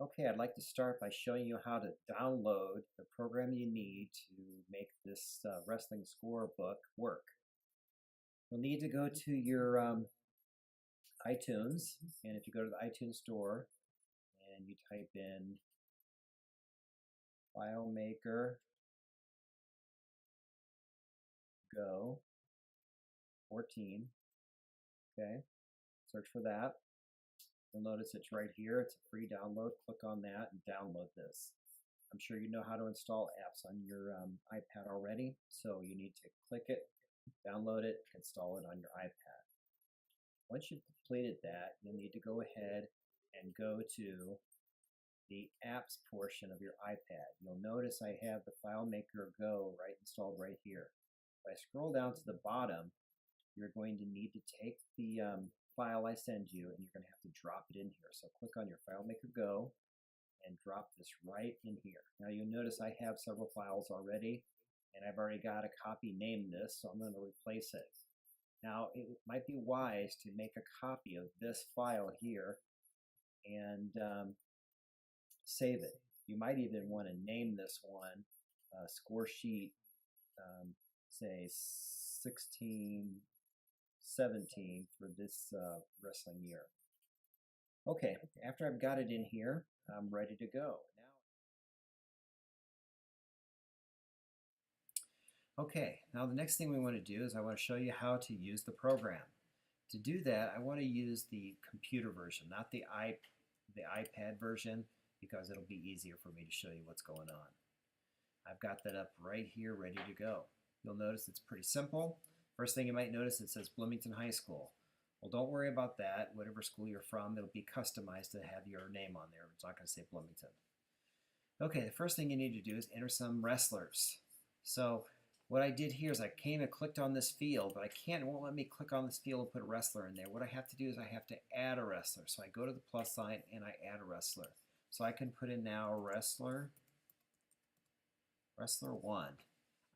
Okay, I'd like to start by showing you how to download the program you need to make this wrestling scorebook work. You'll need to go to your iTunes, and if you go to the iTunes store and you type in FileMaker Go 14, okay, search for that. You'll notice it's right here. It's a free download. Click on that and download this. I'm sure you know how to install apps on your iPad already, so you need to click it, download it, install it on your iPad. Once you've completed that, you'll need to go ahead and go to the apps portion of your iPad. You'll notice I have the FileMaker Go installed right here. If I scroll down to the bottom, you're going to need to take the file I send you and you're going to have to drop it in here. So click on your FileMaker Go and drop this right in here. Now you'll notice I have several files already and I've already got a copy named this, so I'm going to replace it. Now it might be wise to make a copy of this file here and save it. You might even want to name this one score sheet, say 16-17 for this wrestling year. Okay, after I've got it in here, I'm ready to go. Okay, now the next thing we want to do is I want to show you how to use the program. To do that, I want to use the computer version, not the iPad version, because it'll be easier for me to show you what's going on. I've got that up right here, ready to go. You'll notice it's pretty simple. First thing you might notice, it says Bloomington High School. Well, don't worry about that. Whatever school you're from, it'll be customized to have your name on there. It's not going to say Bloomington. Okay, the first thing you need to do is enter some wrestlers. So what I did here is I came and clicked on this field, but it won't let me click on this field and put a wrestler in there. What I have to do is I have to add a wrestler. So I go to the plus sign and I add a wrestler. So I can put in now wrestler 1.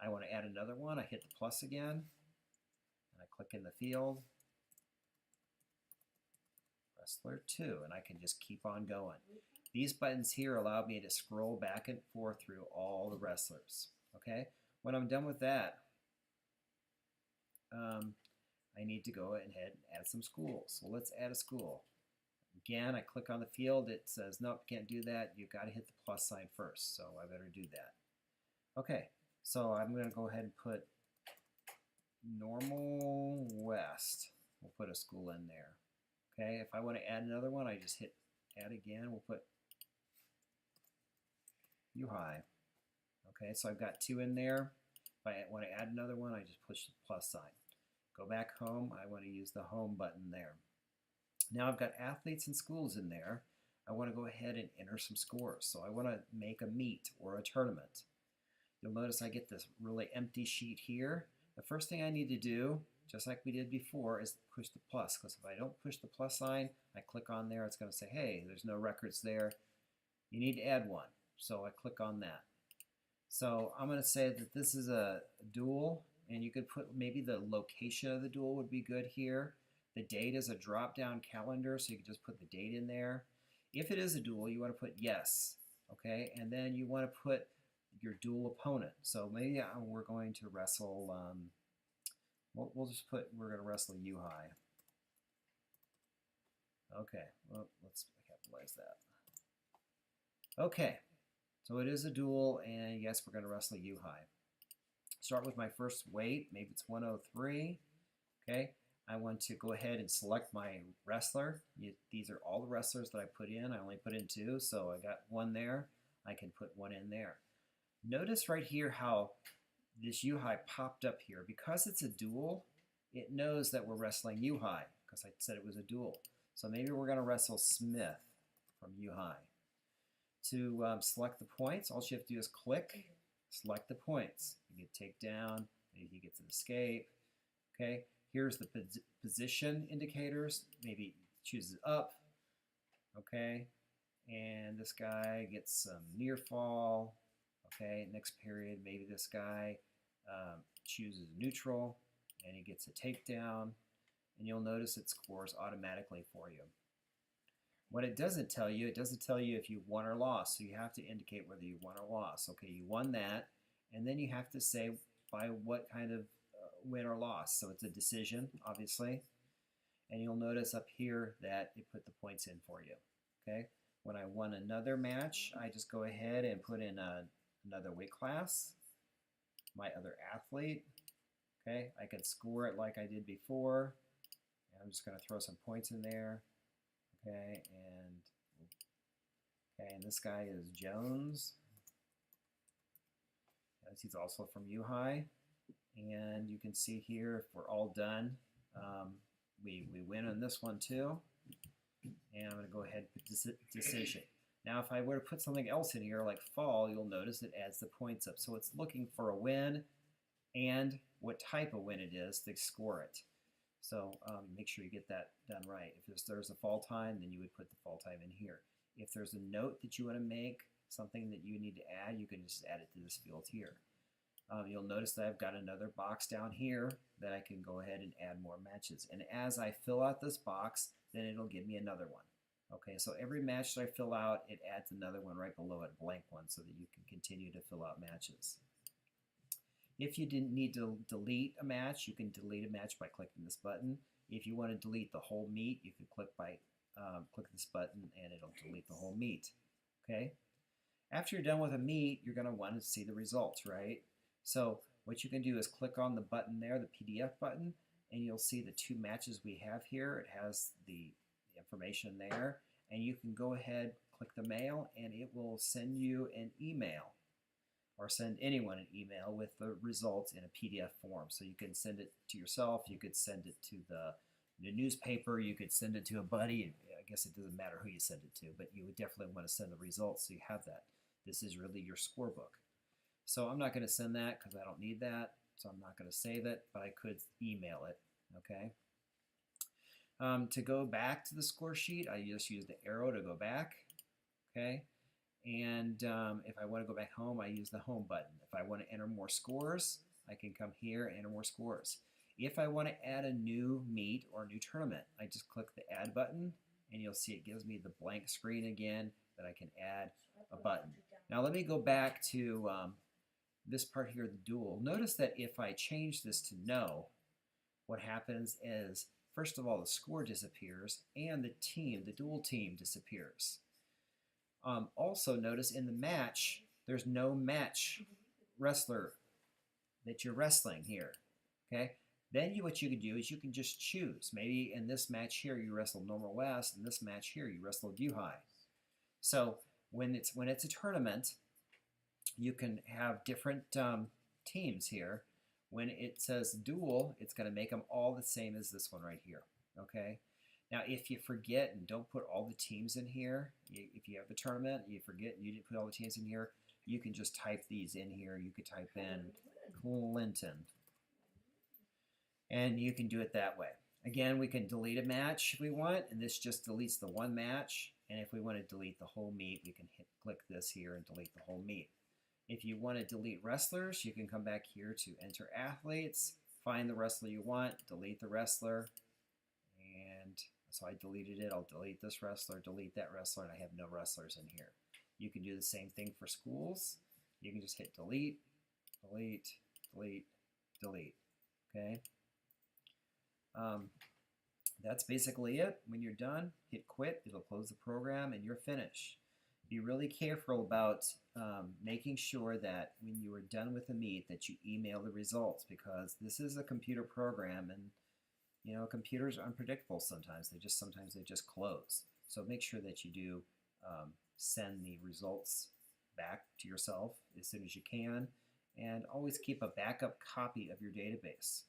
I want to add another one. I hit the plus again, and I click in the field, wrestler 2, and I can just keep on going. These buttons here allow me to scroll back and forth through all the wrestlers. Okay, when I'm done with that, I need to go ahead and add some schools. So let's add a school. Again, I click on the field. It says, nope, can't do that. You've got to hit the plus sign first, so I better do that. Okay, so I'm going to go ahead and put Normal West. We'll put a school in there. Okay, if I want to add another one, I just hit add again. We'll put U High. Okay, so I've got 2 in there. If I want to add another one, I just push the plus sign. Go back home. I want to use the home button there. Now I've got athletes and schools in there. I want to go ahead and enter some scores. So I want to make a meet or a tournament. You'll notice I get this really empty sheet here. The first thing I need to do, just like we did before, is push the plus. Because if I don't push the plus sign, I click on there, it's going to say, hey, there's no records there. You need to add one. So I click on that. So I'm going to say that this is a duel, and you could put maybe the location of the duel would be good here. The date is a drop-down calendar, so you can just put the date in there. If it is a duel, you want to put yes, okay? And then you want to put your dual opponent. So maybe we're going to wrestle, we'll just put, we're going to wrestle U High. Okay, well, let's capitalize that. Okay, so it is a duel, and yes, we're going to wrestle U High. Start with my first weight, maybe it's 103, okay? I want to go ahead and select my wrestler. These are all the wrestlers that I put in. I only put in 2, so I got 1 there. I can put 1 in there. Notice right here how this U High popped up here. Because it's a duel, it knows that we're wrestling U High because I said it was a duel. So maybe we're going to wrestle Smith from U High. To select the points, all you have to do is click, select the points. You get takedown, maybe he gets an escape. Okay, here's the position indicators. Maybe chooses up. Okay, and this guy gets some near fall. Okay, next period, maybe this guy chooses neutral and he gets a takedown, and you'll notice it scores automatically for you. What it doesn't tell you if you won or lost. So you have to indicate whether you won or lost. Okay, you won that, and then you have to say by what kind of win or loss. So it's a decision, obviously. And you'll notice up here that it put the points in for you. Okay, when I won another match, I just go ahead and put in another weight class, my other athlete. Okay, I can score it like I did before. And I'm just going to throw some points in there. Okay, and this guy is Jones. As he's also from U-High. And you can see here, if we're all done, we win on this one too. And I'm going to go ahead and put decision. Now, if I were to put something else in here like fall, you'll notice it adds the points up. So it's looking for a win and what type of win it is to score it. So make sure you get that done right. If there's a fall time, then you would put the fall time in here. If there's a note that you want to make, something that you need to add, you can just add it to this field here. You'll notice that I've got another box down here that I can go ahead and add more matches. And as I fill out this box, then it'll give me another one. Okay, so every match that I fill out, it adds another one right below it, a blank one, so that you can continue to fill out matches. If you didn't need to delete a match, you can delete a match by clicking this button. If you want to delete the whole meet, you can click this button and it'll delete the whole meet. Okay? After you're done with a meet, you're going to want to see the results, right? So what you can do is click on the button there, the PDF button, and you'll see the two matches we have here. It has the information there, and you can go ahead, click the mail, and it will send you an email, or send anyone an email with the results in a PDF form. So you can send it to yourself, you could send it to the newspaper, you could send it to a buddy. I guess it doesn't matter who you send it to, but you would definitely want to send the results so you have that. This is really your scorebook. So I'm not going to send that because I don't need that, so I'm not going to save it, but I could email it, okay? To go back to the score sheet, I just use the arrow to go back, okay? And if I want to go back home, I use the home button. If I want to enter more scores, I can come here and enter more scores. If I want to add a new meet or a new tournament, I just click the add button, and you'll see it gives me the blank screen again that I can add a button. Now let me go back to this part here, the duel. Notice that if I change this to no, what happens is, first of all, the score disappears and the team, the duel team, disappears. Also notice in the match, there's no match wrestler that you're wrestling here, okay? Then what you can do is you can just choose. Maybe in this match here you wrestled Normal West, in this match here you wrestled U-High. So when it's a tournament, you can have different teams here. When it says duel, it's going to make them all the same as this one right here, okay? Now, if you forget and don't put all the teams in here, if you have a tournament, you forget and you didn't put all the teams in here, you can just type these in here. You could type in Clinton, and you can do it that way. Again, we can delete a match if we want, and this just deletes the one match. And if we want to delete the whole meet, we can click this here and delete the whole meet. If you want to delete wrestlers, you can come back here to enter athletes, find the wrestler you want, delete the wrestler, and so I deleted it. I'll delete this wrestler, delete that wrestler, and I have no wrestlers in here. You can do the same thing for schools. You can just hit delete, delete, delete, delete, okay? That's basically it. When you're done, hit quit. It'll close the program and you're finished. Be really careful about making sure that when you are done with the meet that you email the results, because this is a computer program, and you know, computers are unpredictable sometimes. Sometimes they just close. So make sure that you do send the results back to yourself as soon as you can, and always keep a backup copy of your database.